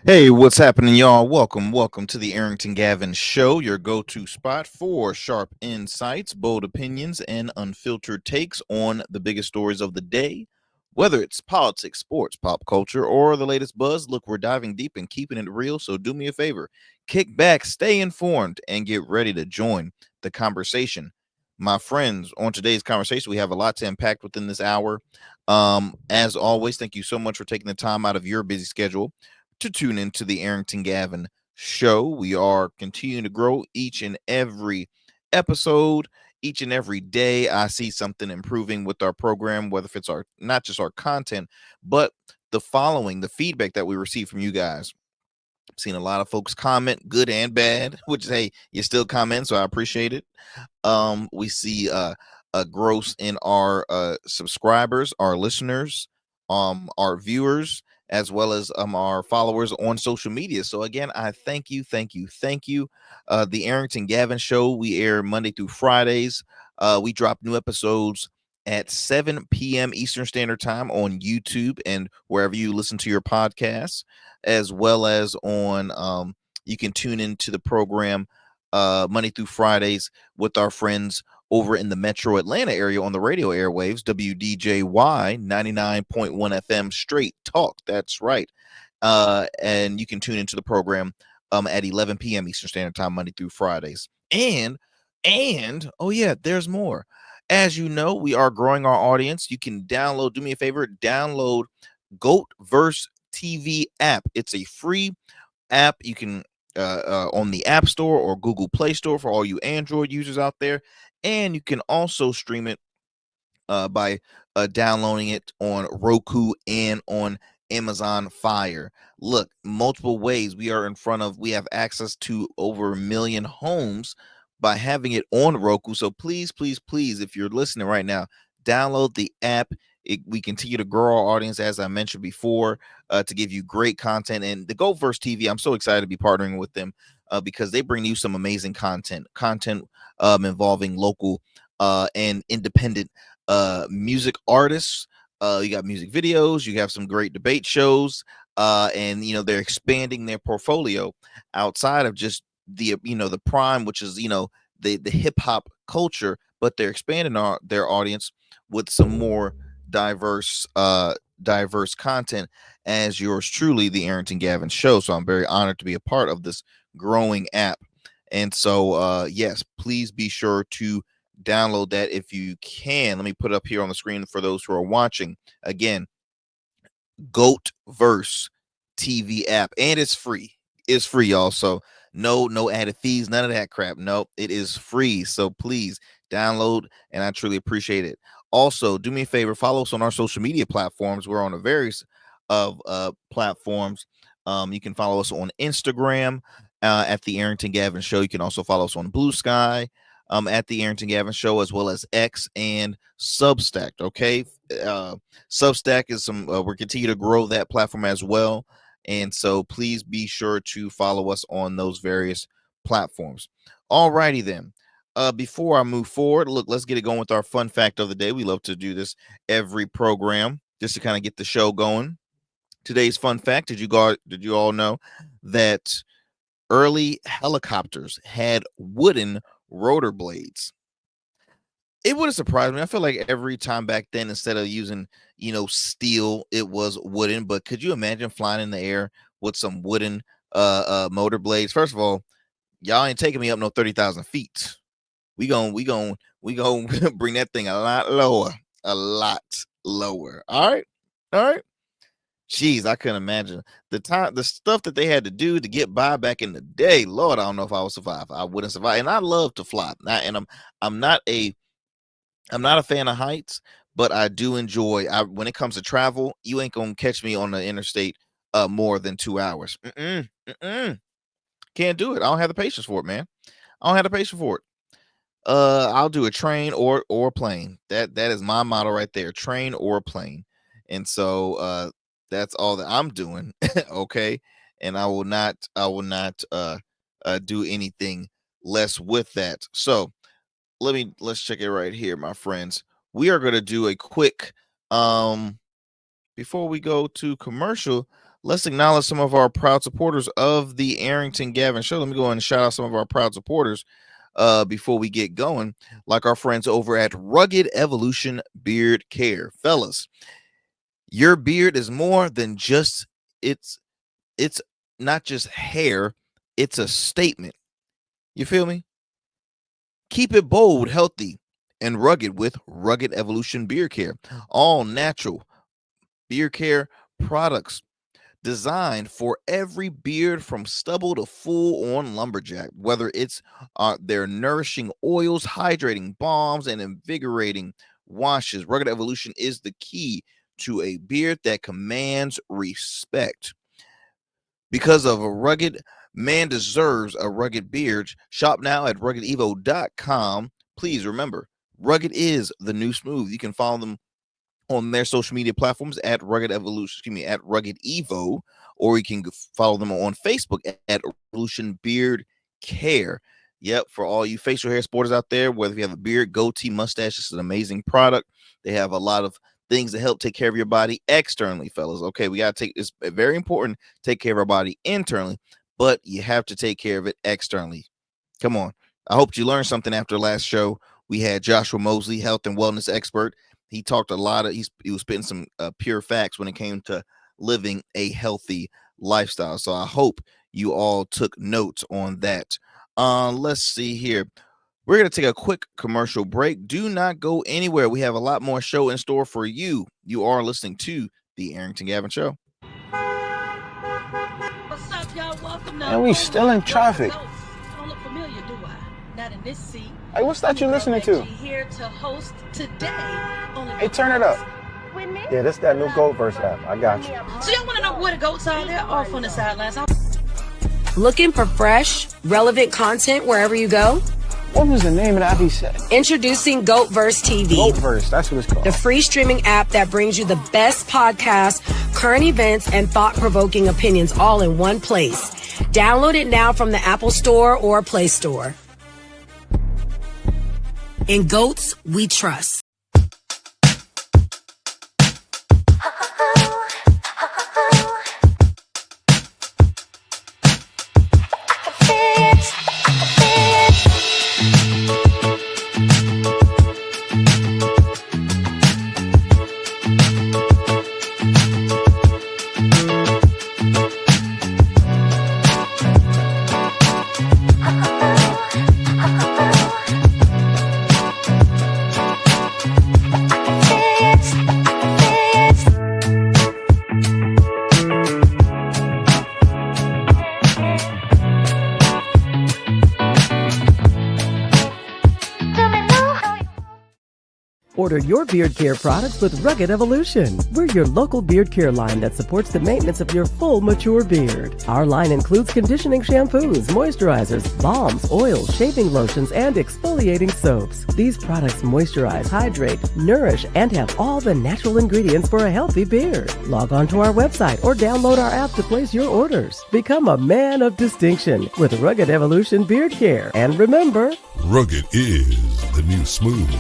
Hey, what's happening, y'all? Welcome to the Arrington Gavin Show, your go to spot for sharp insights, bold opinions, and unfiltered takes on the biggest stories of the day. Whether it's politics, sports, pop culture, or the latest buzz, look, we're diving deep and keeping it real. So do me a favor, kick back, stay informed, and get ready to join the conversation. My friends, on today's conversation, we have a lot to unpack within this hour. As always, thank you so much for taking the time out of your busy schedule to tune into the Arrington Gavin show. We are continuing to grow each and every episode, each and every day. I see something improving with our program, whether it's our not just our content, but the following, the feedback that we receive from you guys. I've seen a lot of folks comment, good and bad, which is hey, you still comment, so I appreciate it. We see a growth in our subscribers, our listeners, our viewers, as well as our followers on social media. So again, I thank you. The Arrington Gavin Show, we air Monday through Fridays. We drop new episodes at 7 p.m. Eastern Standard Time on YouTube and wherever you listen to your podcasts, as well as on you can tune into the program Monday through Fridays with our friends over in the metro Atlanta area on the radio airwaves, WDJY 99.1 FM straight talk. That's right. And you can tune into the program at 11 p.m. Eastern Standard Time, Monday through Fridays. And oh yeah, there's more. As you know, we are growing our audience. You can download, do me a favor, download Goat Verse TV app. It's a free app. You can on the App Store or Google Play Store for all you Android users out there, and you can also stream it by downloading it on Roku and on Amazon Fire. Look, multiple ways we have access to over a million homes by having it on Roku. So please, if you're listening right now, download the app. We continue to grow our audience, as I mentioned before, to give you great content. And the GoVerse TV, I'm so excited to be partnering with them because they bring you some amazing content involving local and independent music artists. You got music videos, you have some great debate shows, and they're expanding their portfolio outside of just the prime, which is the hip hop culture, but they're expanding their audience with some more diverse diverse content, as yours truly, the Arrington Gavin Show. So I'm very honored to be a part of this growing app. And so yes, please be sure to download that if you can. Let me put it up here on the screen for those who are watching. Again, Goat Verse TV app, and it's free. It's free, y'all. So no added fees, none of that crap. No, it is free. So please download, and I truly appreciate it. Also, do me a favor, follow us on our social media platforms. We're on a various of platforms. You can follow us on Instagram at the Arrington Gavin Show. You can also follow us on Blue Sky at the Arrington Gavin Show, as well as X and Substack. Okay, Substack is we're continue to grow that platform as well, and so please be sure to follow us on those various platforms. Alrighty then. Before I move forward, look, let's get it going with our fun fact of the day. We love to do this every program just to kind of get the show going. Today's fun fact: Did you all know that early helicopters had wooden rotor blades? It would have surprised me. I feel like every time back then, instead of using, steel, it was wooden. But could you imagine flying in the air with some wooden motor blades? First of all, y'all ain't taking me up no 30,000 feet. We gon' bring that thing a lot lower, a lot lower. All right, all right. Jeez, I couldn't imagine the stuff that they had to do to get by back in the day. Lord, I don't know if I would survive. I wouldn't survive. And I love to fly. And I'm not a I'm not a fan of heights, but I do enjoy. When it comes to travel, you ain't gonna catch me on the interstate more than 2 hours. Can't do it. I don't have the patience for it, man. I don't have the patience for it. I'll do a train or a plane. That is my motto right there: train or plane. And so that's all that I'm doing. Okay, and I will not do anything less with that. So let's check it right here, my friends. We are going to do a quick before we go to commercial. let's acknowledge some of our proud supporters of the Arrington Gavin Show. Let me go ahead and shout out some of our proud supporters before we get going, like our friends over at Rugged Evolution Beard Care. Fellas, your beard is more than just it's not just hair, it's a statement. You feel me? Keep it bold, healthy, and rugged with Rugged Evolution Beard Care. All natural beard care products designed for every beard from stubble to full on lumberjack, whether it's their nourishing oils, hydrating balms, and invigorating washes. Rugged Evolution is the key to a beard that commands respect. Because of a rugged man deserves a rugged beard. Shop now at ruggedevo.com. Please remember, rugged is the new smooth. You can follow them on their social media platforms at Rugged Evolution, at Rugged Evo, or you can follow them on Facebook at Evolution Beard Care. Yep, for all you facial hair sporters out there, whether you have a beard, goatee, mustache, it's an amazing product. They have a lot of things to help take care of your body externally, fellas. Okay, we got to it's very important to take care of our body internally, but you have to take care of it externally. Come on. I hope you learned something after last show. We had Joshua Mosley, health and wellness expert. He talked a lot of, he was spitting some pure facts when it came to living a healthy lifestyle. So I hope you all took notes on that. Let's see here. We're going to take a quick commercial break. Do not go anywhere. We have a lot more show in store for you. You are listening to the Arrington Gavin Show. What's up, y'all? Welcome to And we still in traffic. Don't look familiar, do I? Not in this seat. Hey, what's that you listening to? Here to host today. Hey, turn it up. Yeah, this that new Gold Verse app. I got you. So y'all want to know where the goats are? They're off on the sidelines. Looking for fresh, relevant content wherever you go? What was the name of that he said? Introducing GoatVerse TV. GoatVerse, that's what it's called. The free streaming app that brings you the best podcasts, current events, and thought-provoking opinions all in one place. Download it now from the Apple Store or Play Store. In Goats, we trust. Order your beard care products with Rugged Evolution. We're your local beard care line that supports the maintenance of your full, mature beard. Our line includes conditioning shampoos, moisturizers, balms, oils, shaving lotions, and exfoliating soaps. These products moisturize, hydrate, nourish, and have all the natural ingredients for a healthy beard. Log on to our website or download our app to place your orders. Become a man of distinction with Rugged Evolution Beard Care. And remember, Rugged is the new smooth.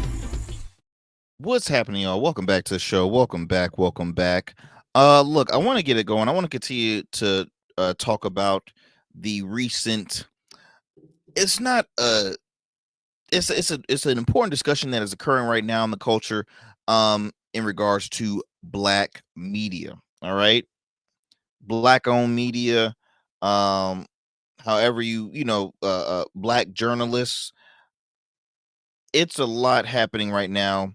What's happening, y'all? Welcome back to the show. Welcome back. Look, I want to get it going. I want to continue to talk about the recent. It's not it's an important discussion that is occurring right now in the culture in regards to black media. All right, black owned media, however black journalists. It's a lot happening right now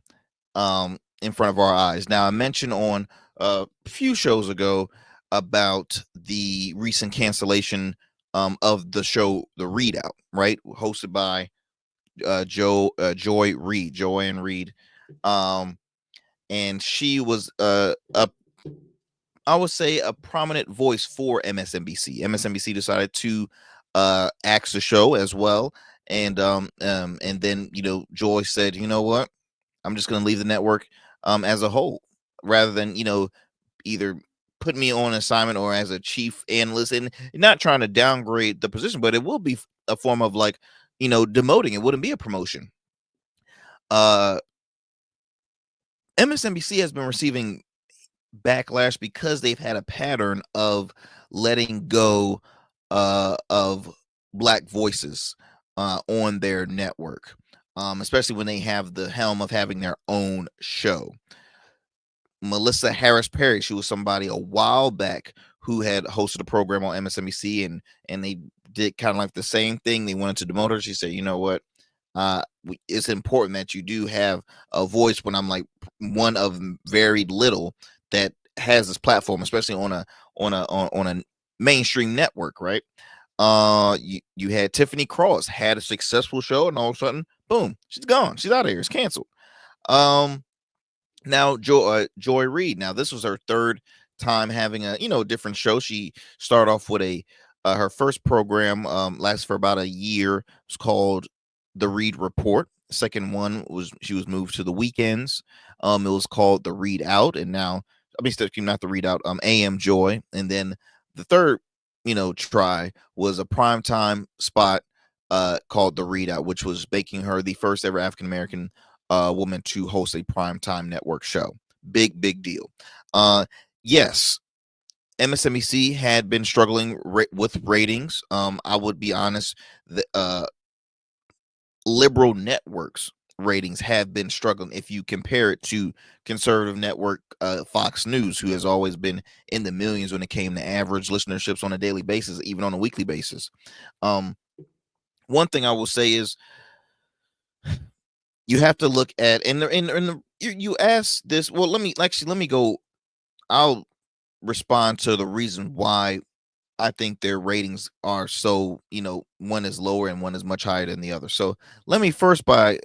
in front of our eyes. Now, I mentioned on a few shows ago about the recent cancellation of the show The Readout, right, hosted by Joy Reid, and she was I would say a prominent voice for MSNBC. MSNBC decided to axe the show as well, and then Joy said, you know what, I'm just going to leave the network as a whole, rather than either put me on assignment or as a chief analyst, and not trying to downgrade the position, but it will be a form of demoting. It wouldn't be a promotion. MSNBC has been receiving backlash because they've had a pattern of letting go of black voices on their network, especially when they have the helm of having their own show. Melissa Harris Perry, she was somebody a while back who had hosted a program on MSNBC, and they did kind of like the same thing. They wanted to demote her. She said, "You know what? It's important that you do have a voice when I'm like one of very little that has this platform, especially on a mainstream network, right?" You had Tiffany Cross had a successful show, and all of a sudden, boom, she's gone. She's out of here. It's canceled. Now Joy Reid. Now this was her third time having a different show. She started off with her first program lasted for about a year. It's called The Reid Report. Second one was she was moved to the weekends. It was called The Reid Out, and now not The Reid Out. AM Joy, and then the third try was a primetime spot called The Reid Out, which was making her the first ever African American woman to host a primetime network show. Big deal. Yes, MSNBC had been struggling with ratings. I would be honest, the liberal networks ratings have been struggling if you compare it to conservative network Fox News, who has always been in the millions when it came to average listenerships on a daily basis, even on a weekly basis. One thing I will say is you have to look at you asked this. Well, let me go. I'll respond to the reason why I think their ratings are so, one is lower and one is much higher than the other. So let me first by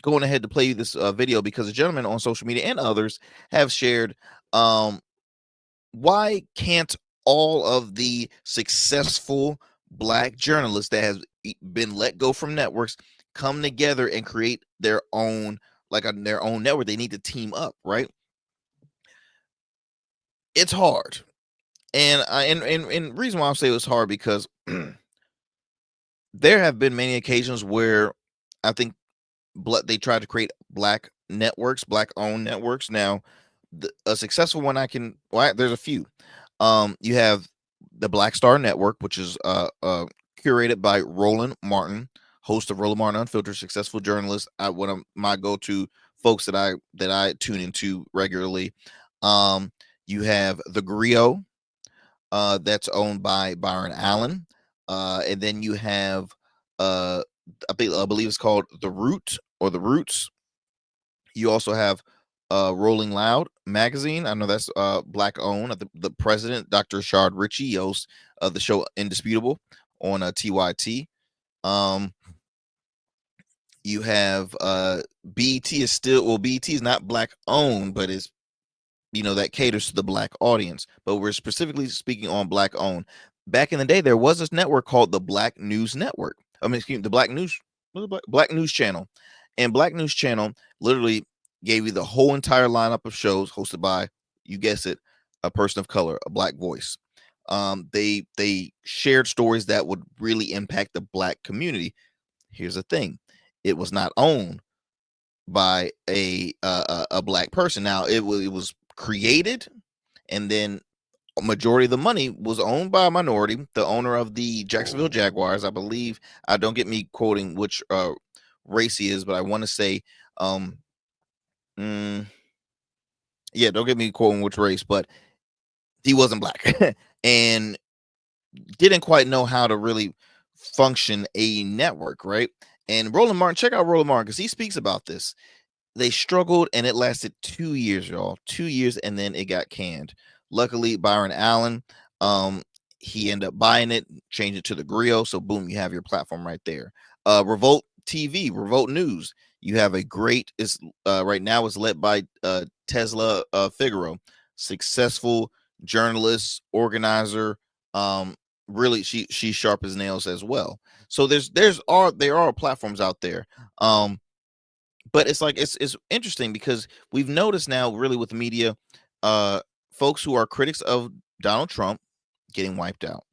going ahead to play you this video, because a gentleman on social media and others have shared why can't all of the successful black journalists that have been let go from networks come together and create their own their own network? They need to team up, right? It's hard. And reason why I say it was hard, because there have been many occasions where I think they tried to create black networks, black owned networks. Now, a successful one there's a few. You have the Black Star Network, which is curated by Roland Martin, host of Roland Martin Unfiltered, successful journalist. One of my go-to folks that I tune into regularly. You have the Griot, that's owned by Byron Allen, and then you have I believe it's called The Root or The Roots. You also have Rolling Loud magazine. I know that's black owned. The president, Dr. Shard Ritchie, hosts the show Indisputable on TYT. You have BET is not black owned, but is that caters to the black audience. But we're specifically speaking on black owned. Back in the day, there was this network called the Black News Network. The Black News Channel, and Black News Channel literally gave you the whole entire lineup of shows hosted by, you guess it, a person of color, a black voice. They shared stories that would really impact the black community. Here's the thing: it was not owned by a black person. Now it was created, and then a majority of the money was owned by a minority, the owner of the Jacksonville Jaguars, I believe. Don't get me quoting which race he is, but I want to say yeah, don't get me quoting which race, but he wasn't black and didn't quite know how to really function a network, right? And Roland Martin, check out Roland Martin, because he speaks about this. They struggled, and it lasted 2 years, y'all. 2 years, and then it got canned. Luckily, Byron Allen, he ended up buying it, changed it to the Griot. So boom, you have your platform right there. Revolt TV, Revolt News. You have a great, right now it's led by Tesla Figaro, successful journalist, organizer. Really, she's sharp as nails as well. So there are platforms out there. But it's interesting, because we've noticed now, really, with the media, folks who are critics of Donald Trump getting wiped out.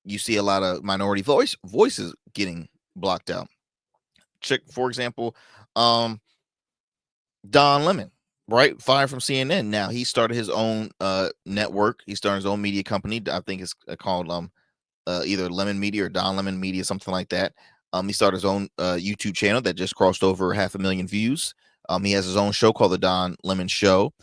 You see a lot of minority voices getting blocked out. Check, for example, Don Lemon. right, fired from CNN. Now he started his own network. He started his own media company. I think it's called either Lemon Media or Don Lemon Media, something like that. He started his own YouTube channel that just crossed over 500,000 views. He has his own show called the Don Lemon Show.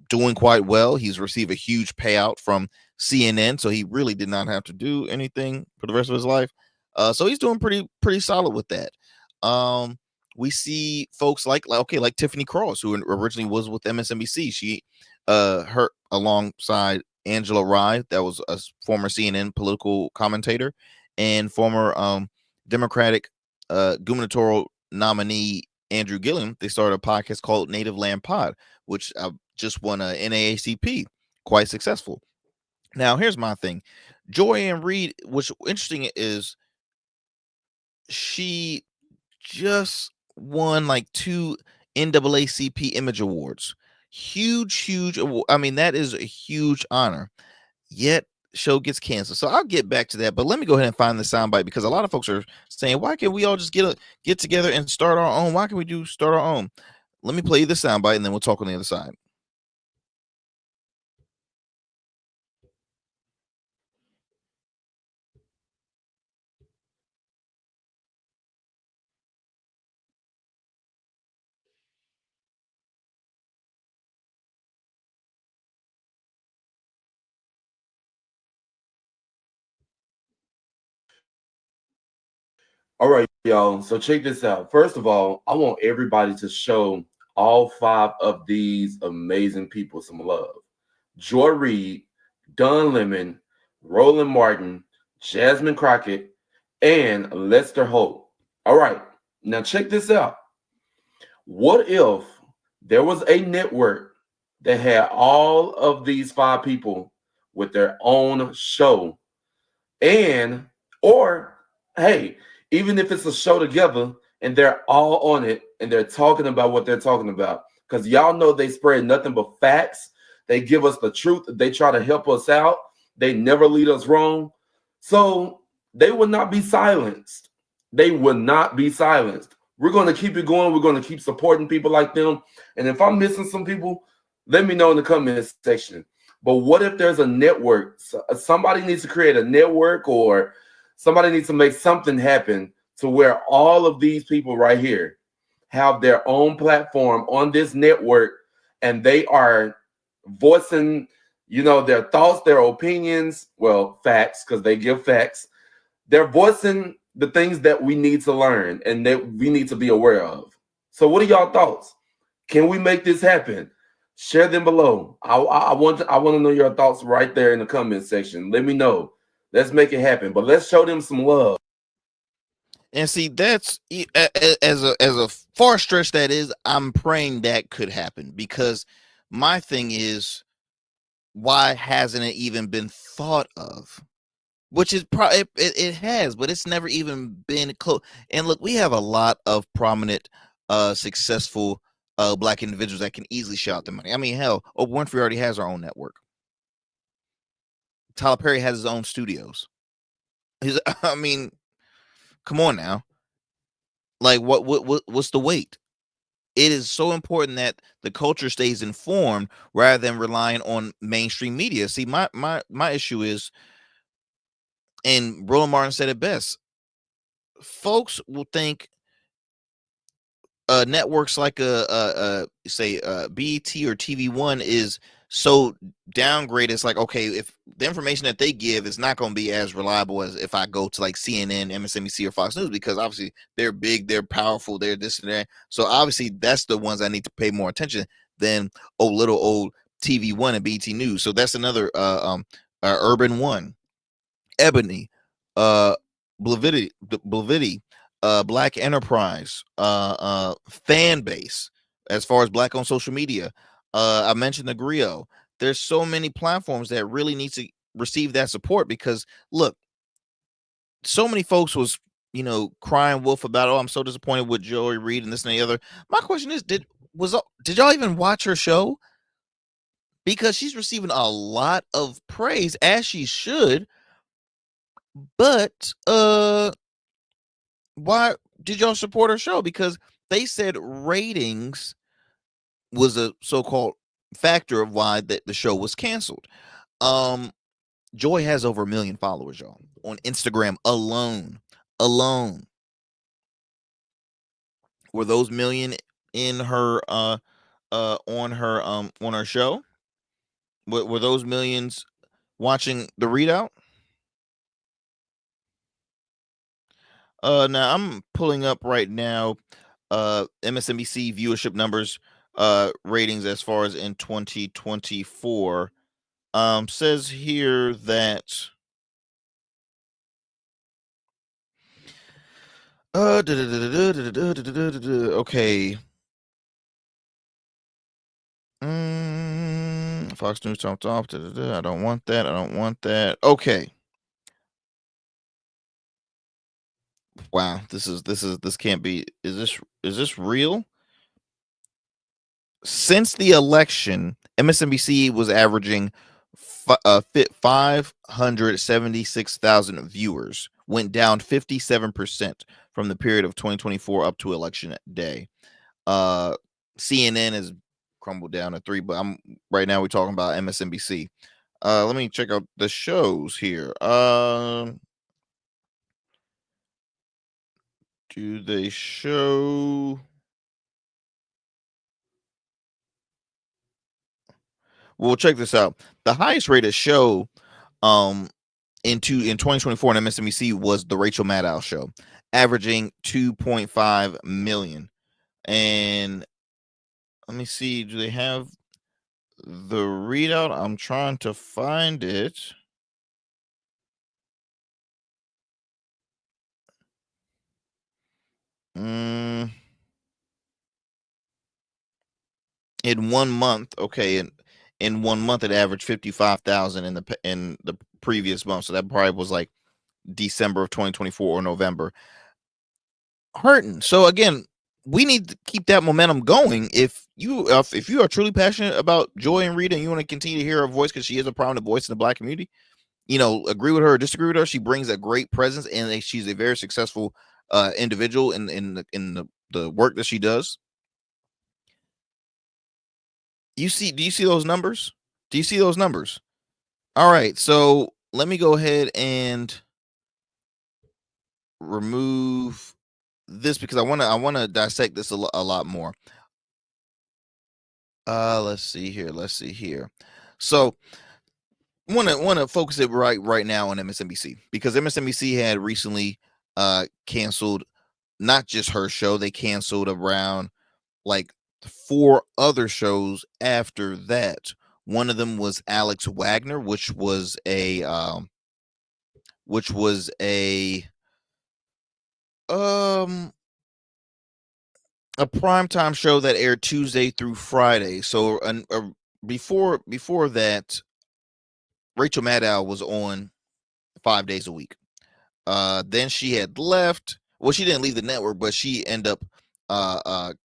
Doing quite well. He's received a huge payout from CNN, so he really did not have to do anything for the rest of his life. So he's doing pretty solid with that. We see folks like Tiffany Cross, who originally was with MSNBC. She her alongside Angela Rye, that was a former CNN political commentator and former Democratic gubernatorial nominee Andrew Gillum. They started a podcast called Native Land Pod, which just won a NAACP, quite successful. Now, here's my thing. Joy-Ann Reid, what's interesting is she just won like 2 NAACP Image Awards. Huge. I mean, that is a huge honor. Yet, show gets canceled. So I'll get back to that. But let me go ahead and find the soundbite, because a lot of folks are saying, why can't we all just get together and start our own? Why can we start our own? Let me play you the soundbite, and then we'll talk on the other side. All right, y'all. So check this out. First of all, I want everybody to show all 5 of these amazing people some love. Joy Reid, Don Lemon, Roland Martin, Jasmine Crockett, and Lester Holt. All right, now check this out. What if there was a network that had all of these 5 people with their own show, or hey, even if it's a show together and they're all on it and they're talking about what they're talking about, because y'all know they spread nothing but facts. They give us the truth. They try to help us out. They never lead us wrong. So they will not be silenced. They will not be silenced. We're going to keep it going. We're going to keep supporting people like them. And if I'm missing some people, let me know in the comments section. But what if there's a network? Somebody needs to create a network, or somebody needs to make something happen to where all of these people right here have their own platform on this network, and they are voicing, their thoughts, their opinions, well, facts, because they give facts. They're voicing the things that we need to learn and that we need to be aware of. So what are y'all thoughts? Can we make this happen? Share them below. I want to know your thoughts right there in the comment section. Let me know. Let's make it happen. But let's show them some love. And see, that's as a far stretch that is, I'm praying that could happen, because my thing is, why hasn't it even been thought of? Which is probably it has, but it's never even been close. And look, we have a lot of prominent, successful Black individuals that can easily shout their money. I mean, hell, Oprah Winfrey already has her own network. Tyler Perry has his own studios. I mean, come on now. Like, what's the wait? It is so important that the culture stays informed rather than relying on mainstream media. See, my issue is, and Roland Martin said it best, folks will think networks like say BET or TV1 is so downgraded. It's like, okay, if the information that they give is not going to be as reliable as if I go to like CNN, MSNBC, or Fox News, because obviously they're big, they're powerful, they're this and that. So obviously that's the ones I need to pay more attention than little old TV1 and BET News. So that's another Urban One, Ebony, Blavidity, Black Enterprise, Fan Base, as far as Black on social media. I mentioned the Griot. There's so many platforms that really need to receive that support, because look, so many folks was, crying wolf about, oh, I'm so disappointed with Joy Reid and this and the other. My question is, did y'all even watch her show? Because she's receiving a lot of praise, as she should. But why did y'all support her show? Because they said ratings was a so-called factor of why the show was canceled. Joy has over 1 million followers, y'all, on Instagram alone. Were those million in her on her show? Were those millions watching the readout? Now I'm pulling up right now MSNBC viewership numbers, ratings as far as in 2024. Says here that okay. Fox News talked off. I don't want that. Okay. Wow, this can't be. Is this real? Since the election, MSNBC was averaging 576,000 viewers, went down 57% from the period of 2024 up to election day. CNN has crumbled down to 3, but right now we're talking about MSNBC. Let me check out the shows here. Do they show? Well, check this out. The highest rated show in 2024 on MSNBC was the Rachel Maddow show, averaging 2.5 million. And let me see, do they have the readout? I'm trying to find it. In 1 month, okay, in 1 month it averaged 55,000 in the previous month, so that probably was like December of 2024 or November. Hurting. So again, we need to keep that momentum going. If you are truly passionate about Joy and Rita, and you want to continue to hear her voice because she is a prominent voice in the Black community, agree with her or disagree with her, she brings a great presence, and she's a very successful individual in the work that she does. Do you see those numbers? Do you see those numbers? All right, so let me go ahead and remove this because I want to dissect this a lot more. Let's see here. So want to focus it right now on MSNBC, because MSNBC had recently canceled not just her show. They canceled around like 4 other shows after that. One of them was Alex Wagner, which was a primetime show that aired Tuesday through Friday. So before that, Rachel Maddow was on 5 days a week. Then she had left. Well, she didn't leave the network, but she ended up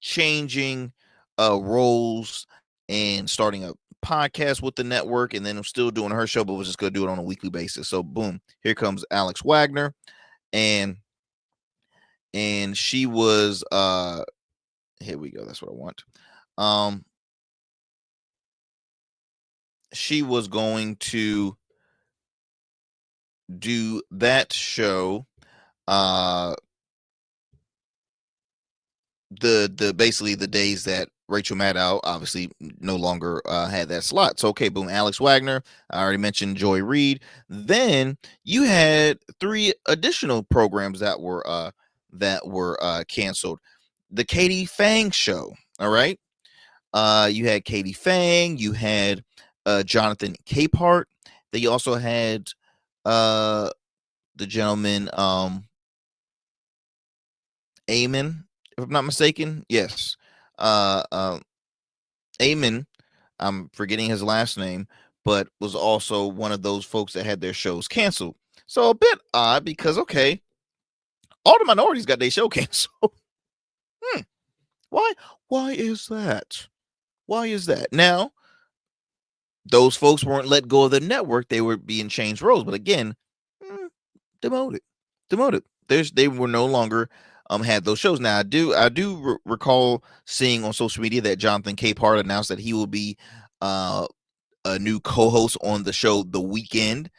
changing roles and starting a podcast with the network, and then I'm still doing her show, but was just going to do it on a weekly basis. So boom, here comes Alex Wagner, and she was here we go. That's what I want. She was going to do that show the basically the days that Rachel Maddow obviously no longer had that slot. So okay, boom, Alex Wagner. I already mentioned Joy Reid. Then you had 3 additional programs that were canceled. The Katie Fang show. All right. You had Katie Fang. You had Jonathan Capehart. They also had the gentleman Eamon, if I'm not mistaken. Yes. Eamon, I'm forgetting his last name, but was also one of those folks that had their shows canceled. So a bit odd because, okay, all the minorities got their show canceled. Why is that? Why is that? Now, those folks weren't let go of the network. They were being changed roles. But again, demoted. they were no longer had those shows. Now I do recall seeing on social media that Jonathan Capehart announced that he will be a new co-host on the show The Weekend,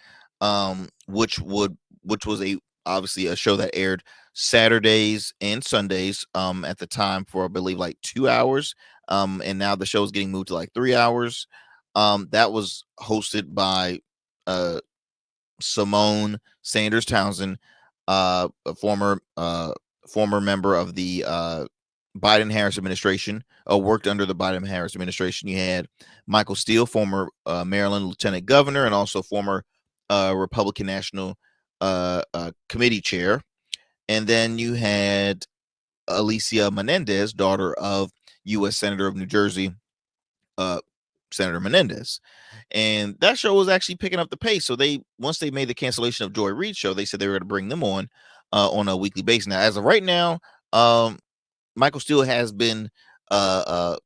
which was obviously a show that aired Saturdays and Sundays at the time for I believe like 2 hours, and now the show is getting moved to like 3 hours. That was hosted by Simone Sanders Townsend, a former member of the Biden-Harris administration, worked under the Biden-Harris administration. You had Michael Steele, former Maryland Lieutenant Governor, and also former Republican National Committee Chair. And then you had Alicia Menendez, daughter of U.S. Senator of New Jersey, Senator Menendez. And that show was actually picking up the pace. So once they made the cancellation of Joy Reid's show, they said they were going to bring them on a weekly basis. Now, as of right now, Michael Steele has been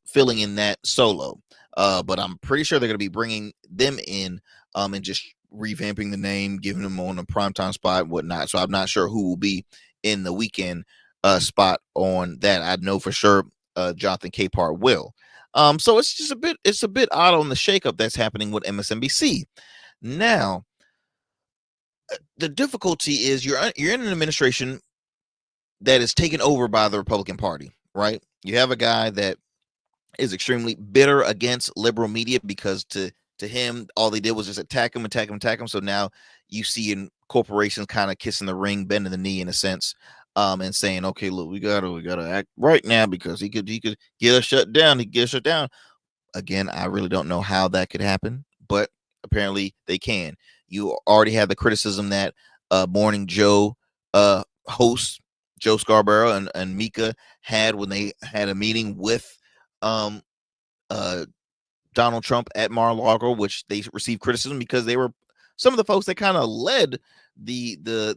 filling in that solo, but I'm pretty sure they're going to be bringing them in and just revamping the name, giving them on a primetime spot and whatnot. So I'm not sure who will be in the weekend spot on that. I know for sure Jonathan Capehart will. So it's a bit odd on the shakeup that's happening with MSNBC. Now, the difficulty is you're in an administration that is taken over by the Republican Party, right? You have a guy that is extremely bitter against liberal media because to him, all they did was just attack him. So now you see in corporations kind of kissing the ring, bending the knee in a sense, and saying, okay, look, we gotta act right now because he could get us shut down. He get us shut down. Again, I really don't know how that could happen, but apparently they can. You already have the criticism that Morning Joe host Joe Scarborough and Mika had when they had a meeting with Donald Trump at Mar-a-Lago, which they received criticism because they were some of the folks that kind of led the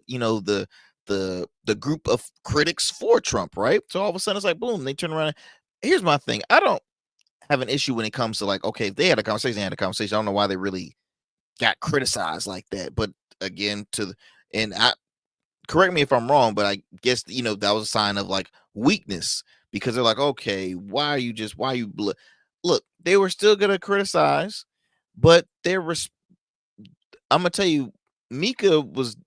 group of critics for Trump, right? So all of a sudden it's like boom, they turn around. Here's my thing. I don't have an issue when it comes to like, okay, if they had a conversation, I don't know why they really got criticized like that. But again, correct me if I'm wrong, but I guess that was a sign of like weakness because they're like, okay, why are you look? They were still gonna criticize, but I'm gonna tell you, Mika was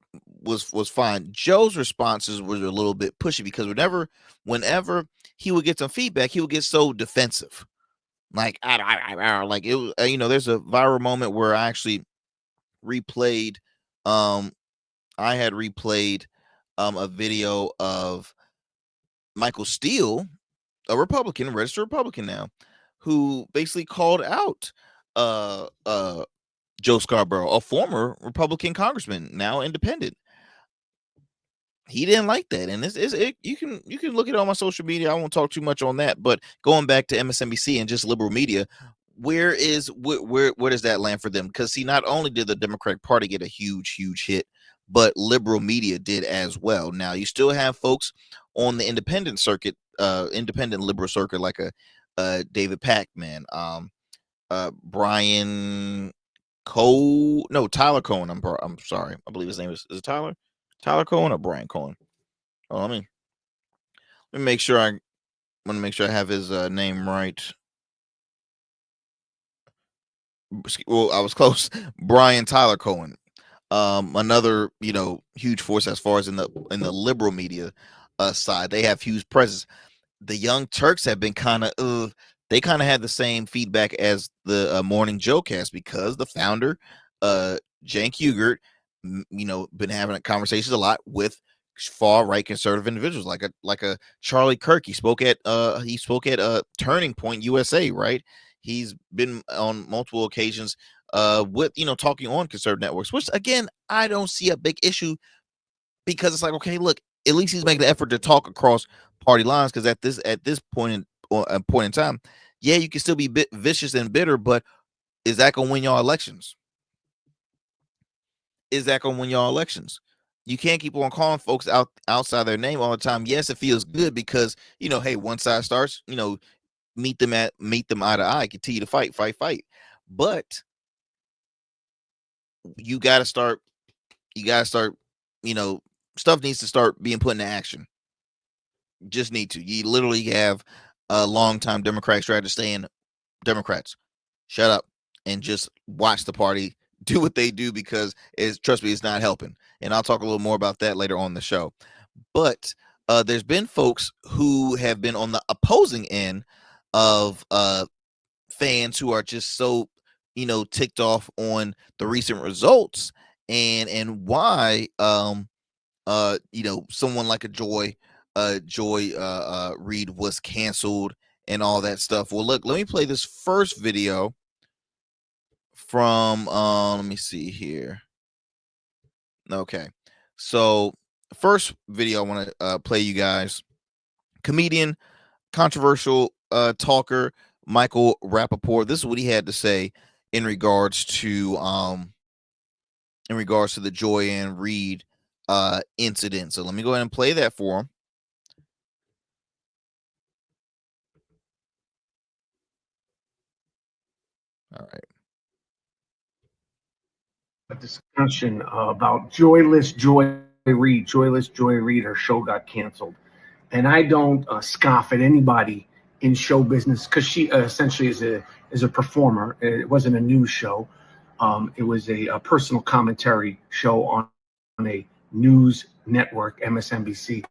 fine. Joe's responses were a little bit pushy because whenever he would get some feedback, he would get so defensive. Like like it was, there's a viral moment where I actually replayed I had replayed a video of Michael Steele, a Republican, registered Republican now, who basically called out Joe Scarborough, a former Republican congressman, now independent. He didn't like that, and you can look at it on my social media. I won't talk too much on that, but going back to MSNBC and just liberal media, where does that land for them? Because see, not only did the Democratic Party get a huge hit, but liberal media did as well. Now you still have folks on the independent circuit, independent liberal circuit, like a David Packman, Brian Tyler Cohen. I'm sorry, I believe his name is it Tyler Cohen or Brian Cohen? Oh, let me make sure I want to make sure I have his name right. Well, I was close. Brian Tyler Cohen. Another huge force as far as in the liberal media side. They have huge presence. The Young Turks have been kind of they kind of had the same feedback as the Morning Joe cast because the founder Cenk Uygur been having conversations a lot with far right conservative individuals like a Charlie Kirk. He spoke at Turning Point USA, right? He's been on multiple occasions with talking on conservative networks, which again I don't see a big issue because it's like, okay, look, at least he's making the effort to talk across party lines because at this point in time, yeah, you can still be vicious and bitter, but is that gonna win y'all elections? You can't keep on calling folks outside their name all the time. Yes, it feels good because hey, one side starts, meet them eye to eye, continue to fight. But you gotta start, stuff needs to start being put into action. Just need to. You literally have a longtime Democrat strategist saying, Democrats, shut up and just watch the party do what they do, because trust me, it's not helping. And I'll talk a little more about that later on the show. But there's been folks who have been on the opposing end of fans who are just so, ticked off on the recent results and why someone like a Joy Reid was canceled and all that stuff. Well, look, let me play this first video from let me see here. Okay, so first video I want to play you guys. Comedian, controversial talker Michael Rappaport. This is what he had to say in regards to the Joy Reid incident. So let me go ahead and play that for him. All right. A discussion about Joyless Joy Reid. Joyless Joy Reid, her show got canceled. And I don't scoff at anybody in show business, because she essentially is a performer. It wasn't a news show. It was a personal commentary show on a news network, MSNBC.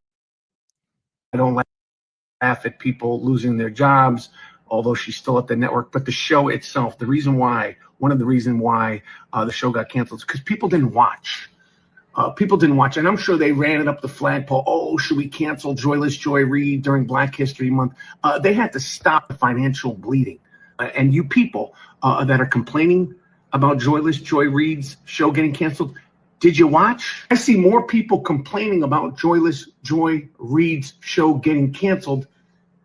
I don't laugh at people losing their jobs, although she's still at the network. But the show itself, one of the reasons why the show got canceled is because people didn't watch. And I'm sure they ran it up the flagpole. Oh, should we cancel Joyless Joy Reid during Black History Month? They had to stop the financial bleeding. And you people that are complaining about Joyless Joy Reid's show getting canceled, did you watch? I see more people complaining about Joyless Joy Reid's show getting canceled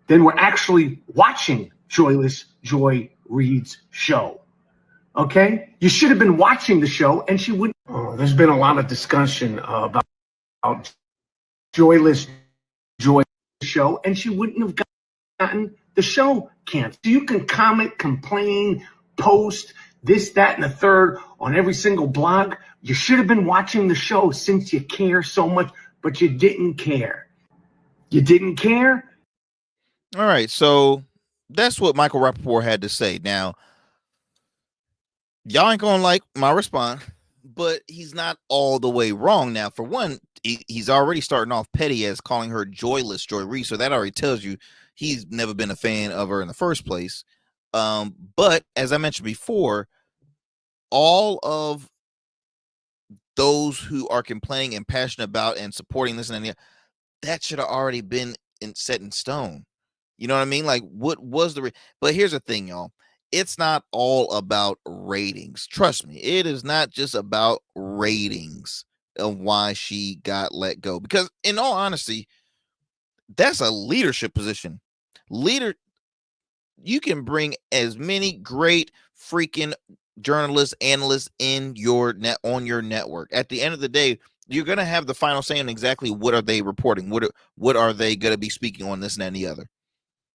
than were actually watching Joyless Joy Reid's show. Okay? You should have been watching the show, and she wouldn't. There's been a lot of discussion about Joyless Joy show, and she wouldn't have gotten the show canceled. So you can comment, complain, post this, that, and the third on every single blog. You should have been watching the show since you care so much, but you didn't care. You didn't care? All right, so that's what Michael Rappaport had to say. Now, y'all ain't gonna like my response, but he's not all the way wrong. Now, for one, he's already starting off petty as calling her Joyless Joy Reid, so that already tells you he's never been a fan of her in the first place. But as I mentioned before, all of those who are complaining and passionate about and supporting this and that should have already been set in stone. You know what I mean? Like, what was but here's the thing, y'all. It's not all about ratings. Trust me, it is not just about ratings of why she got let go. Because in all honesty, that's a leadership position. You can bring as many great freaking journalists, analysts on your network. At the end of the day, you're gonna have the final say on exactly what are they reporting, what are they gonna be speaking on, this and that and the other.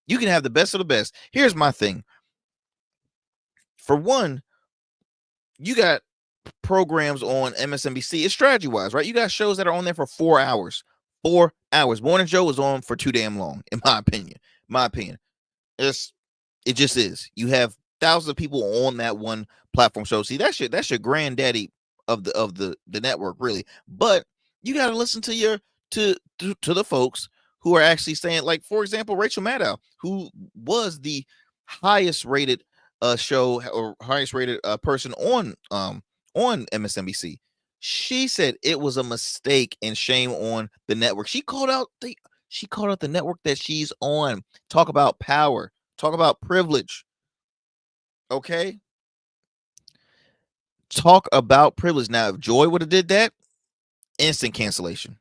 You can have the best of the best. Here's my thing. For one, you got programs on MSNBC. It's strategy wise, right? You got shows that are on there for 4 hours. 4 hours. Morning Joe was on for too damn long, in my opinion. It just is. You have thousands of people on that one platform show. See, that's your granddaddy of the network, really. But you got to listen to the folks who are actually saying, like, for example, Rachel Maddow, who was the highest rated show or highest rated person on MSNBC. She said it was a mistake and shame on the network. She called out the network that she's on. Talk about power. Talk about privilege. Okay? Talk about privilege. Now, if Joy would have did that, instant cancellation.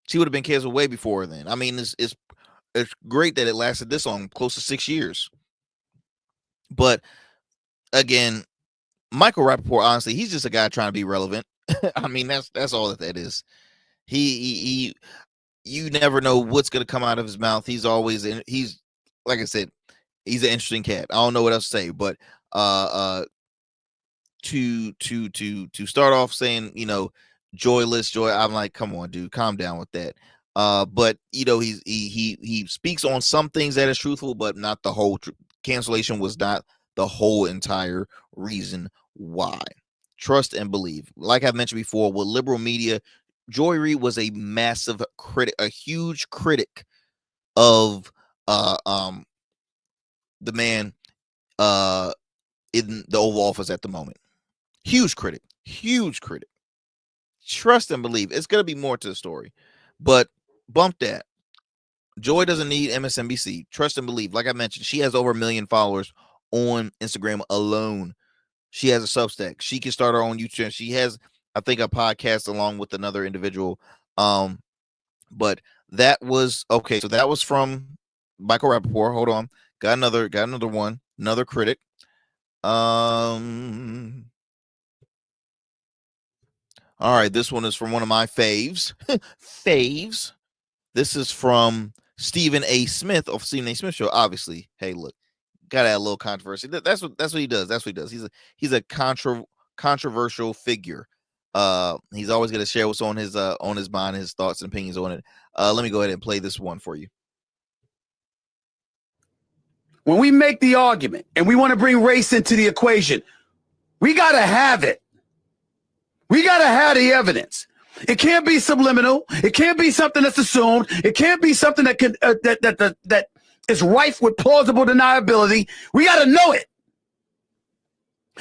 She would have been canceled way before then. I mean, it's great that it lasted this long, close to 6 years. But again, Michael Rappaport, honestly, he's just a guy trying to be relevant. I mean, that's all that is. He you never know what's going to come out of his mouth. He's like I said, he's an interesting cat. I don't know what else to say, but to start off saying, joyless joy. I'm like, come on, dude, calm down with that. But you know, he speaks on some things that is truthful, but not the whole cancellation was not the whole entire reason why. Trust and believe. Like I've mentioned before, with liberal media, Joy Reid was a massive critic, a huge critic of the man in the Oval Office at the moment. Huge critic. Trust and believe. It's gonna be more to the story, but bump that. Joy doesn't need MSNBC. Trust and believe. Like I mentioned, she has over 1 million followers on Instagram alone. She has a Substack. She can start her own YouTube channel. She has, I think, a podcast along with another individual. But that was okay. So that was from Michael Rappaport. Hold on. Got another one, another critic. All right, this one is from one of my faves. Faves. This is from Stephen A. Smith of Stephen A. Smith Show. Obviously, hey, look, gotta add a little controversy. That's what he does. That's what he does. He's a controversial figure. He's always gonna share what's on his mind, his thoughts and opinions on it. Let me go ahead and play this one for you. When we make the argument and we want to bring race into the equation, we gotta have it. We gotta have the evidence. It can't be subliminal. It can't be something that's assumed. It can't be something that can that is rife with plausible deniability. We got to know it.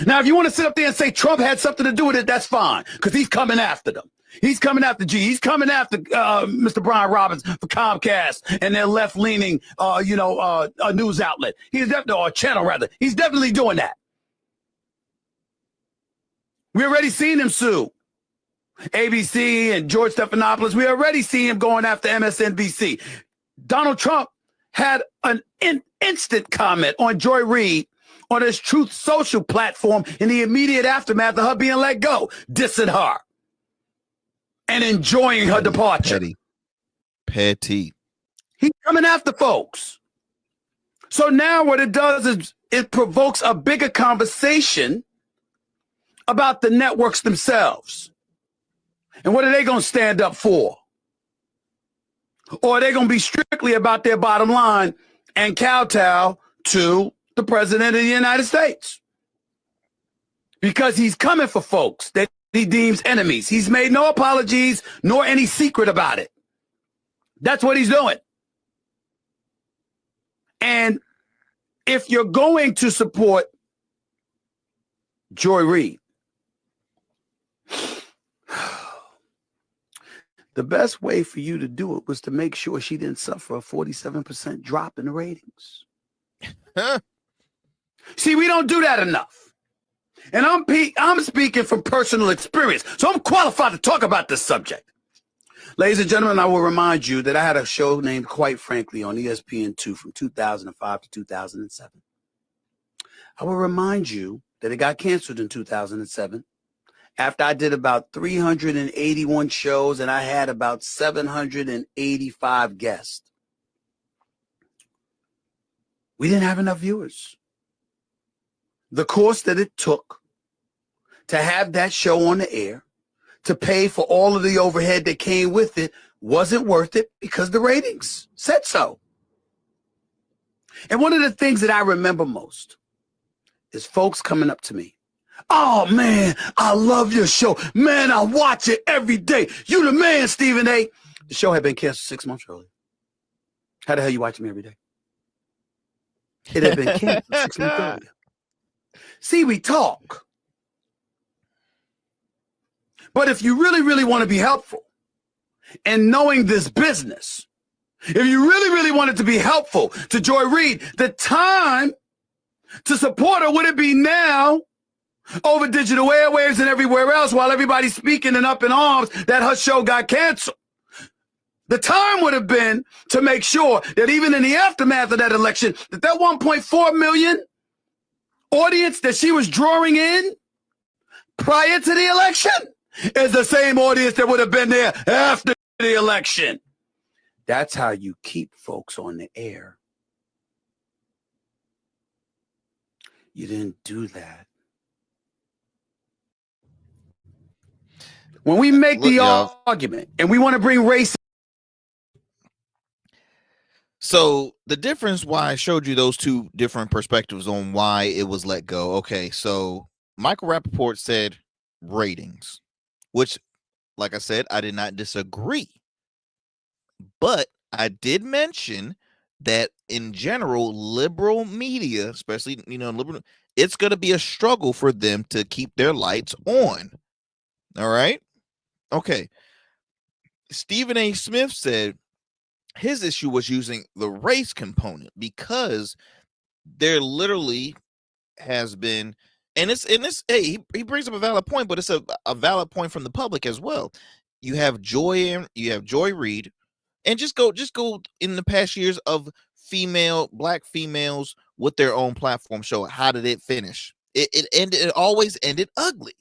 Now, if you want to sit up there and say Trump had something to do with it, that's fine, because he's coming after them. He's coming after G. He's coming after Mr. Brian Robbins for Comcast and their left-leaning, a news outlet. He's definitely, or channel rather. He's definitely doing that. We already seen him sue ABC and George Stephanopoulos. We already see him going after MSNBC. Donald Trump had an instant comment on Joy Reid on his Truth Social platform in the immediate aftermath of her being let go, dissing her and enjoying her departure. Petty. He's coming after folks. So now what it does is it provokes a bigger conversation about the networks themselves. And what are they going to stand up for? Or are they going to be strictly about their bottom line and kowtow to the president of the United States? Because he's coming for folks that he deems enemies. He's made no apologies nor any secret about it. That's what he's doing. And if you're going to support Joy Reid, the best way for you to do it was to make sure she didn't suffer a 47% drop in the ratings. See, we don't do that enough. And I'm speaking from personal experience, so I'm qualified to talk about this subject. Ladies and gentlemen, I will remind you that I had a show named Quite Frankly on ESPN2 from 2005 to 2007. I will remind you that it got canceled in 2007. After I did about 381 shows and I had about 785 guests. We didn't have enough viewers. The cost that it took to have that show on the air, to pay for all of the overhead that came with it, wasn't worth it because the ratings said so. And one of the things that I remember most is folks coming up to me. Oh, man, I love your show. Man, I watch it every day. You the man, Stephen A. The show had been canceled 6 months earlier. How the hell you watching me every day? It had been canceled 6 months earlier. See, we talk. But if you really, really want to be helpful in knowing this business, if you really, really want it to be helpful to Joy Reid, the time to support her, would it be now over digital airwaves and everywhere else while everybody's speaking and up in arms that her show got canceled? The time would have been to make sure that even in the aftermath of that election, that 1.4 million audience that she was drawing in prior to the election is the same audience that would have been there after the election. That's how you keep folks on the air. You didn't do that. when we make Look, the y'all. argument and we want to bring race. So the difference why I showed you those two different perspectives on why it was let go. Okay, so Michael Rappaport said ratings, which, like I said, I did not disagree. But I did mention that in general, liberal media, especially, liberal, it's going to be a struggle for them to keep their lights on. All right. Okay. Stephen A. Smith said his issue was using the race component because there literally has been, and it's hey, he brings up a valid point, but it's a valid point from the public as well. You have Joy Reid, and just go in the past years of black females with their own platform show. How did it finish? It always ended ugly.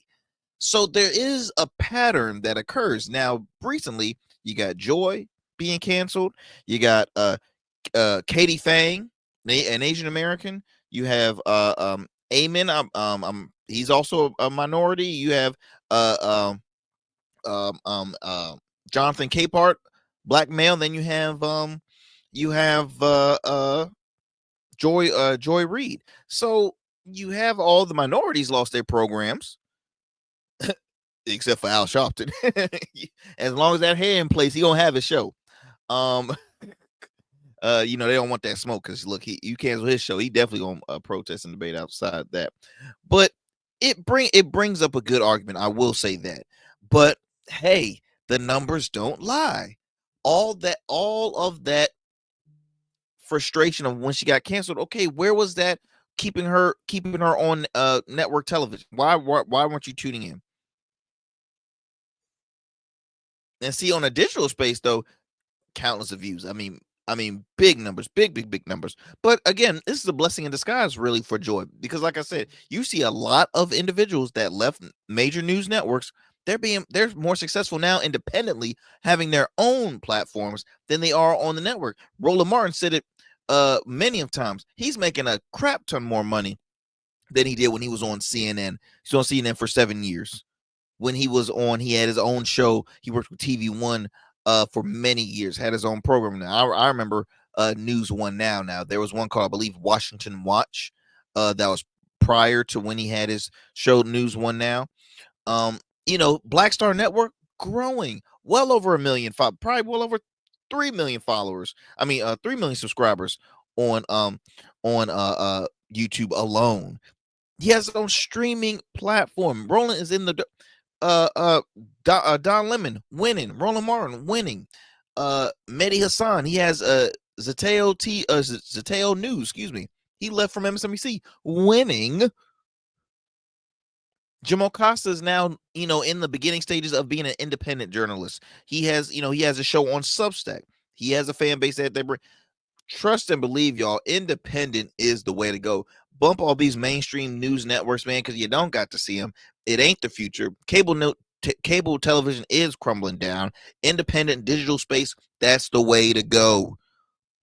So there is a pattern that occurs. Now, recently, you got Joy being canceled. You got Katie Fang, an Asian American. You have Amen. He's also a minority. You have Jonathan Capehart, black male. Then you have Joy Reid. So you have all the minorities lost their programs. Except for Al Sharpton. As long as that hair in place, he gonna have his show. They don't want that smoke because look, you cancel his show, he definitely gonna protest and debate outside that. But it brings up a good argument, I will say that. But hey, the numbers don't lie. All of that frustration of when she got canceled. Okay, where was that keeping her on network television? Why weren't you tuning in? And see, on a digital space, though, countless of views. I mean, big numbers, big numbers. But again, this is a blessing in disguise, really, for Joy, because, like I said, you see a lot of individuals that left major news networks. They're more successful now independently, having their own platforms than they are on the network. Roland Martin said it many of times. He's making a crap ton more money than he did when he was on CNN. He's on CNN for 7 years. When he was on, he had his own show. He worked with TV One for many years, had his own program. Now I remember News One Now. Now there was one called, I believe, Washington Watch. That was prior to when he had his show News One Now. Black Star Network growing, well over 1 million, probably well over 3 million followers. 3 million subscribers on YouTube alone. He has his own streaming platform. Roland is in the Don Lemon winning, Roland Martin winning, Mehdi Hassan, he has Zateo News, excuse me. He left from MSNBC winning. Jamal Costa is now, in the beginning stages of being an independent journalist. He has a show on Substack. He has a fan base that they bring. Trust and believe, y'all, independent is the way to go. Bump all these mainstream news networks, man, because you don't got to see them. It ain't the future. Cable television is crumbling down. Independent digital space, that's the way to go.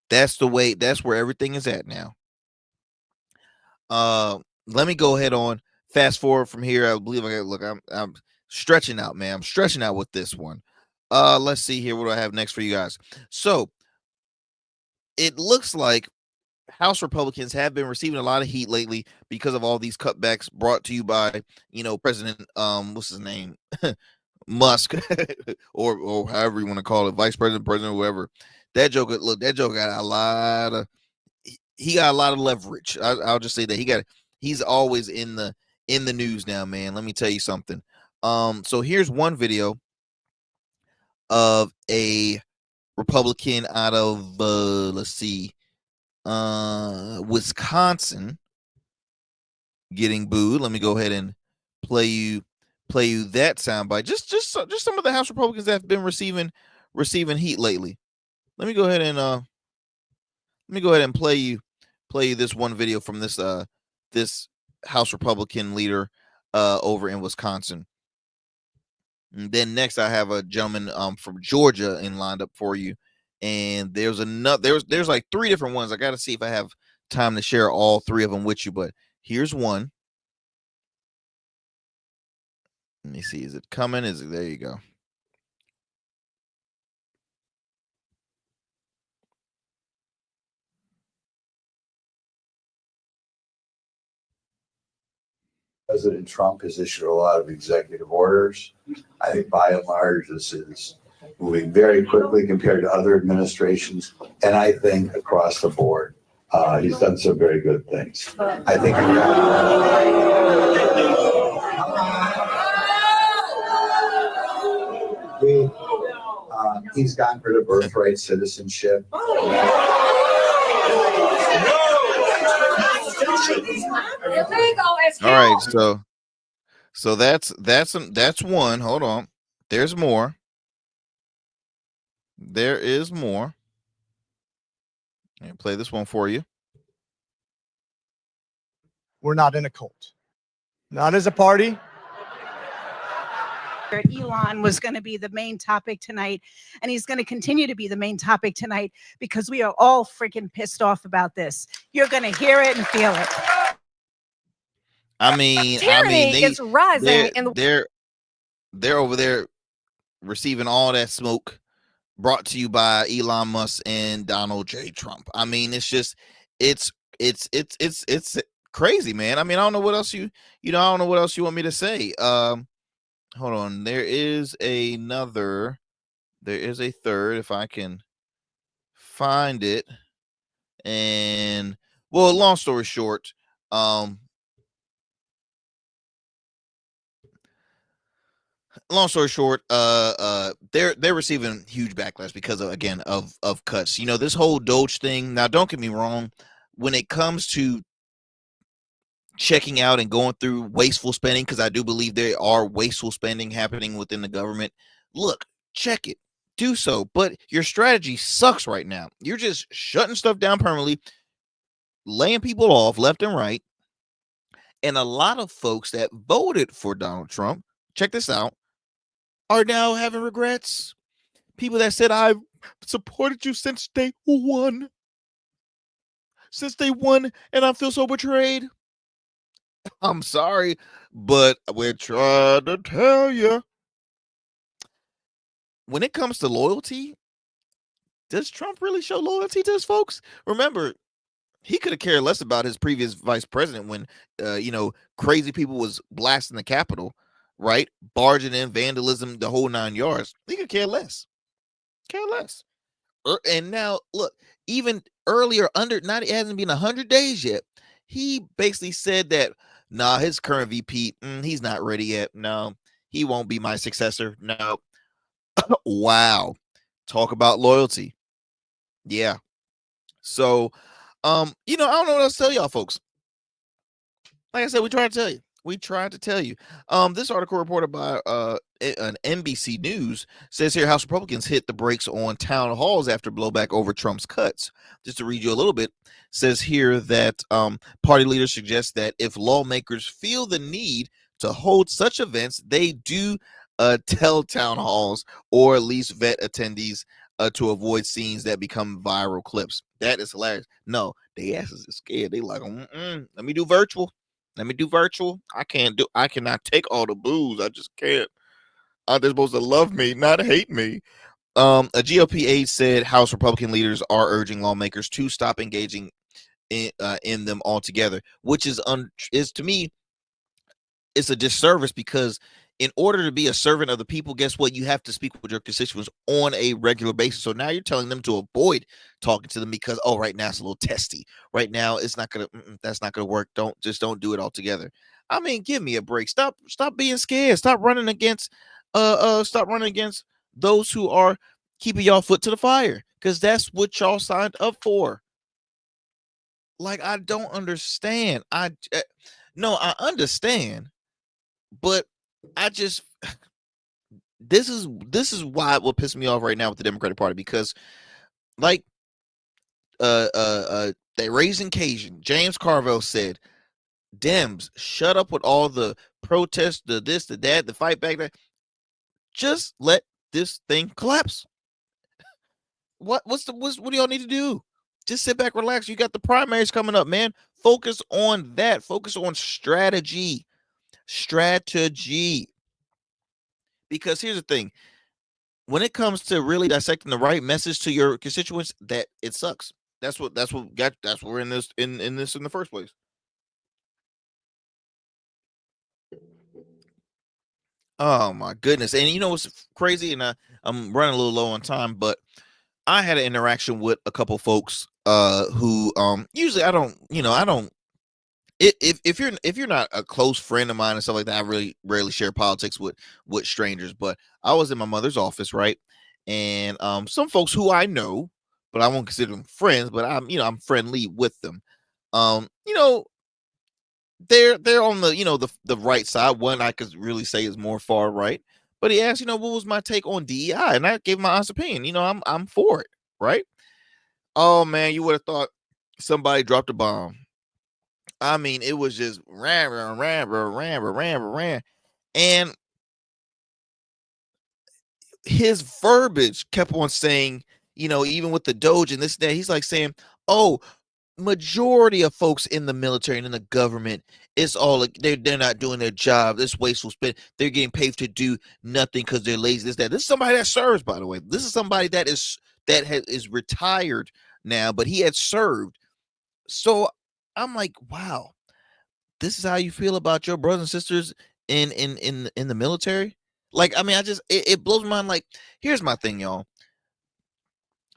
That's where everything is at now. Let me go ahead on. Fast forward from here. I believe I'm stretching out, man. I'm stretching out with this one. Let's see here. What do I have next for you guys? So it looks like House Republicans have been receiving a lot of heat lately because of all these cutbacks brought to you by, President, what's his name? Musk, or however you want to call it, Vice President, whoever. That joke got a lot of, he got a lot of leverage. I'll just say that he's always in the news now, man. Let me tell you something. So here's one video of a Republican out of Wisconsin getting booed. Let me go ahead and play you that soundbite. Just some of the House Republicans that have been receiving heat lately. Let me go ahead and play you this one video from this House Republican leader over in Wisconsin. And then next I have a gentleman from Georgia in lined up for you. And there's like 3 different ones. I got to see if I have time to share all 3 of them with you, but here's one. Let me see. Is it coming? Is it? There you go. President Trump has issued a lot of executive orders. I think by and large, this is moving very quickly compared to other administrations. And I think across the board, he's done some very good things. I think he's gotten rid of birthright citizenship. All right, so that's one. Hold on. There's more. There is more. Let me play this one for you. We're not in a cult. Not as a party. Elon was going to be the main topic tonight, and he's going to continue to be the main topic tonight because we are all freaking pissed off about this. You're going to hear it and feel it. Tyranny is rising they're over there receiving all that smoke brought to you by Elon Musk and Donald J. Trump. I mean, it's just it's crazy, man. I mean, I don't know what else I don't know what else you want me to say. Hold on. There is a third, if I can find it. And well, long story short, they're receiving huge backlash because of cuts. This whole Doge thing. Now, don't get me wrong, when it comes to checking out and going through wasteful spending, because I do believe there are wasteful spending happening within the government. Look, check it, do so, but your strategy sucks right now. You're just shutting stuff down permanently, laying people off left and right, and a lot of folks that voted for Donald Trump, check this out, are now having regrets. People that said, I've supported you since day one, and I feel so betrayed. I'm sorry, but we're trying to tell you. When it comes to loyalty, does Trump really show loyalty to his folks? Remember, he could have cared less about his previous vice president when, crazy people was blasting the Capitol, right? Barging in, vandalism, the whole 9 yards. He could care less. And now, look, even earlier, it hasn't been 100 days yet. He basically said that, nah, his current VP, he's not ready yet. No, he won't be my successor. No. Wow. Talk about loyalty. Yeah. So, I don't know what else to tell y'all, folks. Like I said, we tried to tell you. This article reported by an NBC News says here House Republicans hit the brakes on town halls after blowback over Trump's cuts. Just to read you a little bit, says here that party leaders suggest that if lawmakers feel the need to hold such events, they do tell town halls or at least vet attendees to avoid scenes that become viral clips. That is hilarious. No, they asses are scared. They like, let me do virtual. I cannot take all the booze. I just can't. They're supposed to love me, not hate me. A GOP aide said House Republican leaders are urging lawmakers to stop engaging in them altogether, which is to me, it's a disservice, because in order to be a servant of the people, guess what? You have to speak with your constituents on a regular basis. So now you're telling them to avoid talking to them because, right now it's a little testy. Right now it's not gonna. That's not gonna work. Don't do it altogether. I mean, give me a break. Stop being scared. Stop running against those who are keeping y'all foot to the fire, because that's what y'all signed up for. Like, I don't understand. I understand, but I just this is why what pisses me off right now with the Democratic Party, because like they raising Cajun. James Carville said, Dems, shut up with all the protests, the this, the that, the fight back there. Just let this thing collapse. What do y'all need to do? Just sit back, relax. You got the primaries coming up, man. Focus on that. Focus on strategy. Because here's the thing: when it comes to really dissecting the right message to your constituents, that it sucks. That's what we're in this in this in the first place. Oh my goodness! And you know what's crazy? And I'm running a little low on time, but I had an interaction with a couple folks who usually I don't, I don't, if you're not a close friend of mine and stuff like that, I really rarely share politics with strangers. But I was in my mother's office, right? And some folks who I know, but I won't consider them friends, but I'm friendly with them. Um, you know, they're on the the right side. One I could really say is more far right. But he asked, what was my take on DEI, and I gave my honest opinion. I'm for it, right? Oh man, you would have thought somebody dropped a bomb. I mean, it was just ran, ran, ran, ran, ran, ran, and his verbiage kept on saying, even with the Doge and this and that, he's like saying, "Oh, majority of folks in the military and in the government, it's all like they're not doing their job. This wasteful spend. They're getting paid to do nothing because they're lazy. This, that. This is somebody that serves, by the way. This is somebody that is retired now, but he had served. So I'm like, wow, this is how you feel about your brothers and sisters in the military. Like, I mean, it blows my mind. Like, here's my thing, y'all.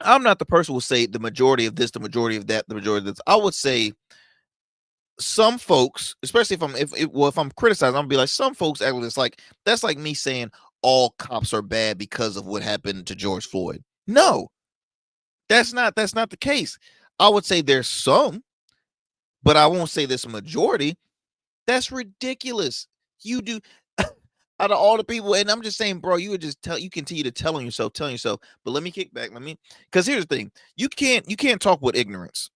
I'm not the person who will say the majority of this, the majority of that, the majority of this. I would say some folks, especially if I'm criticizing, I'm gonna be like, some folks act it's like that's like me saying all cops are bad because of what happened to George Floyd. No, that's not the case. I would say there's some, but I won't say there's a majority. That's ridiculous. You do out of all the people, and I'm just saying, bro, you would just you continue to telling yourself. But let me kick back. Because here's the thing: you can't talk with ignorance,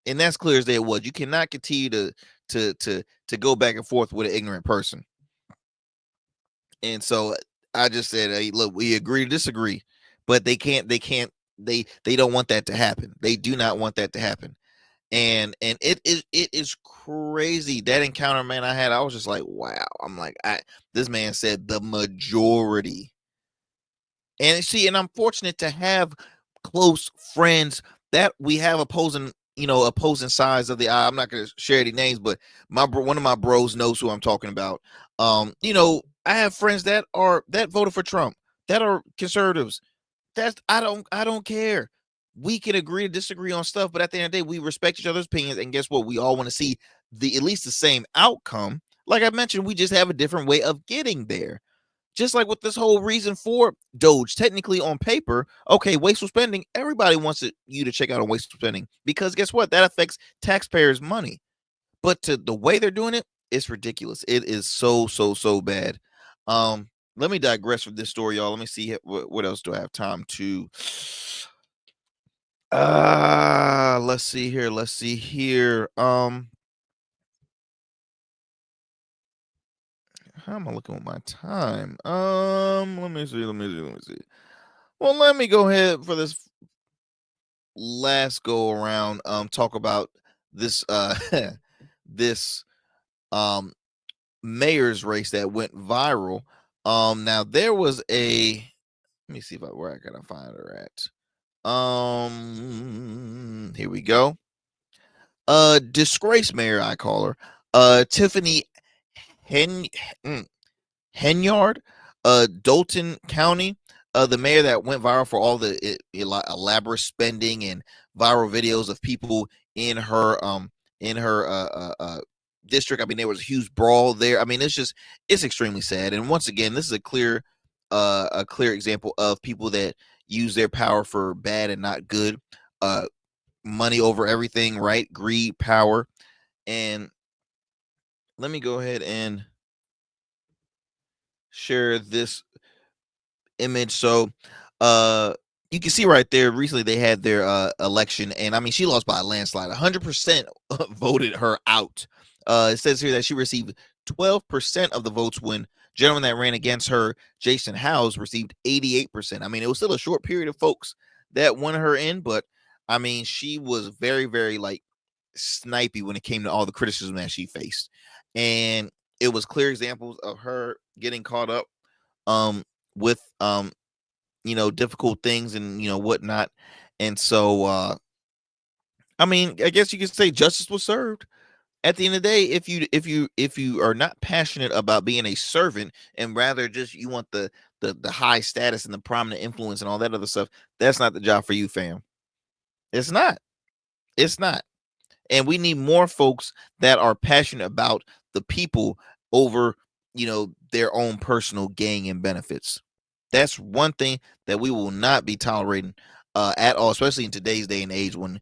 and that's clear as day. It was. You cannot continue to go back and forth with an ignorant person. And so I just said, hey, look, we agree to disagree, but they don't want that to happen. They do not want that to happen. And it is crazy. That encounter, man, I had, I was just like, wow. I'm like, this man said the majority. And see, and I'm fortunate to have close friends that we have opposing sides of the aisle. I'm not going to share any names, but one of my bros knows who I'm talking about. I have friends that voted for Trump, that are conservatives. I don't care. We can agree to disagree on stuff, but at the end of the day, we respect each other's opinions. And guess what? We all want to see at least the same outcome. Like I mentioned, we just have a different way of getting there. Just like with this whole reason for Doge, technically on paper, okay, wasteful spending, everybody wants you to check out on wasteful spending, because guess what? That affects taxpayers' money. But to the way they're doing it, it's ridiculous. It is so bad. Let me digress from this story, y'all. Let me see what else do I have time to. Let's see here. How am I looking at my time? Let me see. Well, let me go ahead for this last go around. Talk about this this mayor's race that went viral. Now there was let me see where I gotta find her at. Here we go. Disgraced mayor, I call her. Tiffany Henyard, Dalton County, the mayor that went viral for all the elaborate spending and viral videos of people in her district. I mean, there was a huge brawl there. I mean, it's extremely sad. And once again, this is a clear example of people that use their power for bad and not good. Money over everything, right? Greed, power. And let me go ahead and share this image. So you can see right there, recently they had their election, and I mean, she lost by a landslide. 100% voted her out. It says here that she received 12% of the votes when gentleman that ran against her, Jason Howes, received 88%. I mean, it was still a short period of folks that won her in, but I mean, she was very, very like snipey when it came to all the criticism that she faced. And it was clear examples of her getting caught up with difficult things and whatnot. And so I mean, I guess you could say justice was served. At the end of the day, if you are not passionate about being a servant and rather just you want the high status and the prominent influence and all that other stuff, that's not the job for you, fam. It's not. It's not. And we need more folks that are passionate about the people over, their own personal gain and benefits. That's one thing that we will not be tolerating at all, especially in today's day and age when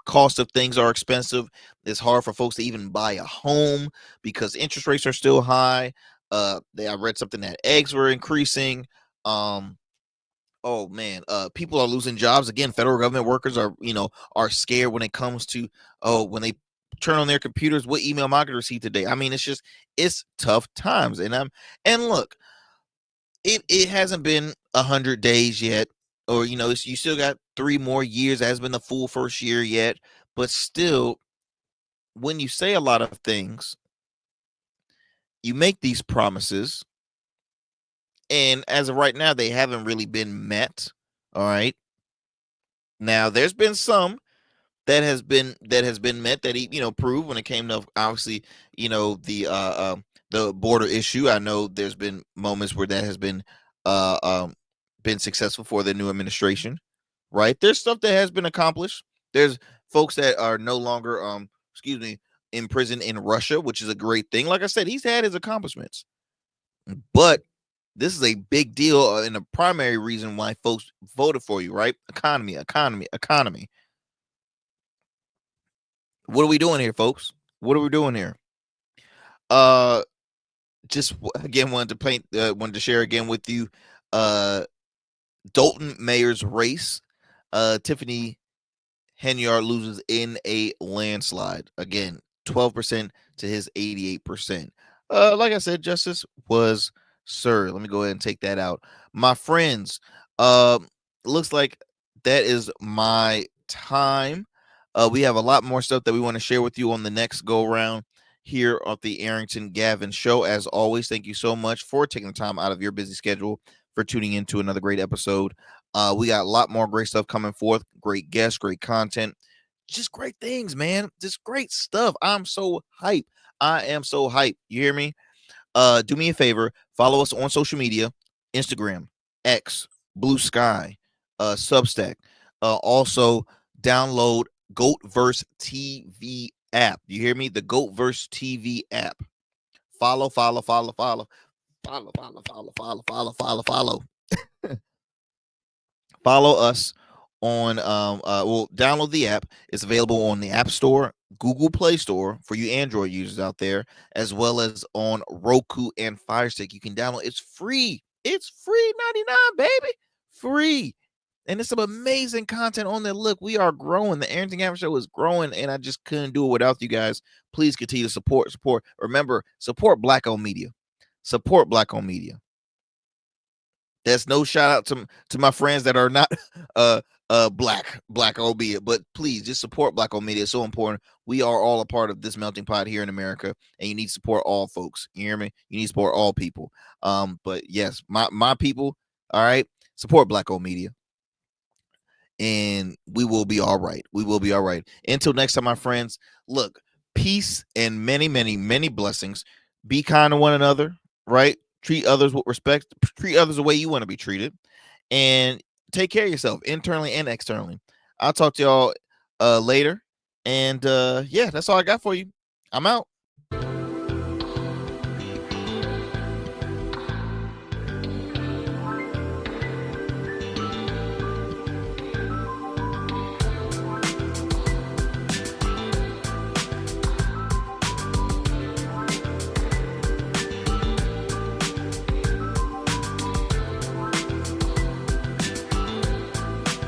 cost of things are expensive. It's hard for folks to even buy a home because interest rates are still high. I read something that eggs were increasing. Oh man, people are losing jobs again. Federal government workers are scared when it comes to when they turn on their computers, what email am I going to receive today? I mean, it's tough times, and look, it hasn't been 100 days yet, or you still got 3 more years. It hasn't been the full first year yet, but still, when you say a lot of things, you make these promises. And as of right now, they haven't really been met. All right. Now, there's been some that has been met that he proved when it came to obviously the border issue. I know there's been moments where that has been successful for the new administration. Right. There's stuff that has been accomplished. There's folks that are no longer in prison in Russia, which is a great thing. Like I said, he's had his accomplishments, but this is a big deal and a primary reason why folks voted for you, right? Economy. What are we doing here, folks? What are we doing here? Just again wanted to share again with you Dalton mayor's race. Tiffany Henyard loses in a landslide. Again, 12% to his 88%. Like I said, justice was served. Let me go ahead and take that out. My friends, looks like that is my time. We have a lot more stuff that we want to share with you on the next go round here on the Arrington Gavin Show. As always, thank you so much for taking the time out of your busy schedule for tuning into another great episode. We got a lot more great stuff coming forth. Great guests, great content, just great things, man. Just great stuff. I'm so hyped. I am so hyped. You hear me? Do me a favor. Follow us on social media, Instagram, X, Blue Sky, Substack. Also, download Goatverse TV app. You hear me? The Goatverse TV app. Follow. Follow us on download the app. It's available on the App Store, Google Play Store for you Android users out there, as well as on Roku and Fire Stick. You can download. It's free. It's free 99, baby. Free. And there's some amazing content on there. Look, we are growing. The Arrington Gavin Show is growing, and I just couldn't do it without you guys. Please continue to support. Remember, support Black-owned media. Support Black-owned media. There's no shout out to my friends that are not black albeit, but please just support Black-owned media. It's so important. We are all a part of this melting pot here in America, and you need to support all folks. You hear me? You need to support all people. But yes, my people, all right, support Black-owned media. And we will be all right. We will be all right. Until next time, my friends, look, peace and many, many, many blessings. Be kind to one another, right? Treat others with respect. Treat others the way you want to be treated. And take care of yourself internally and externally. I'll talk to y'all later. And yeah, that's all I got for you. I'm out.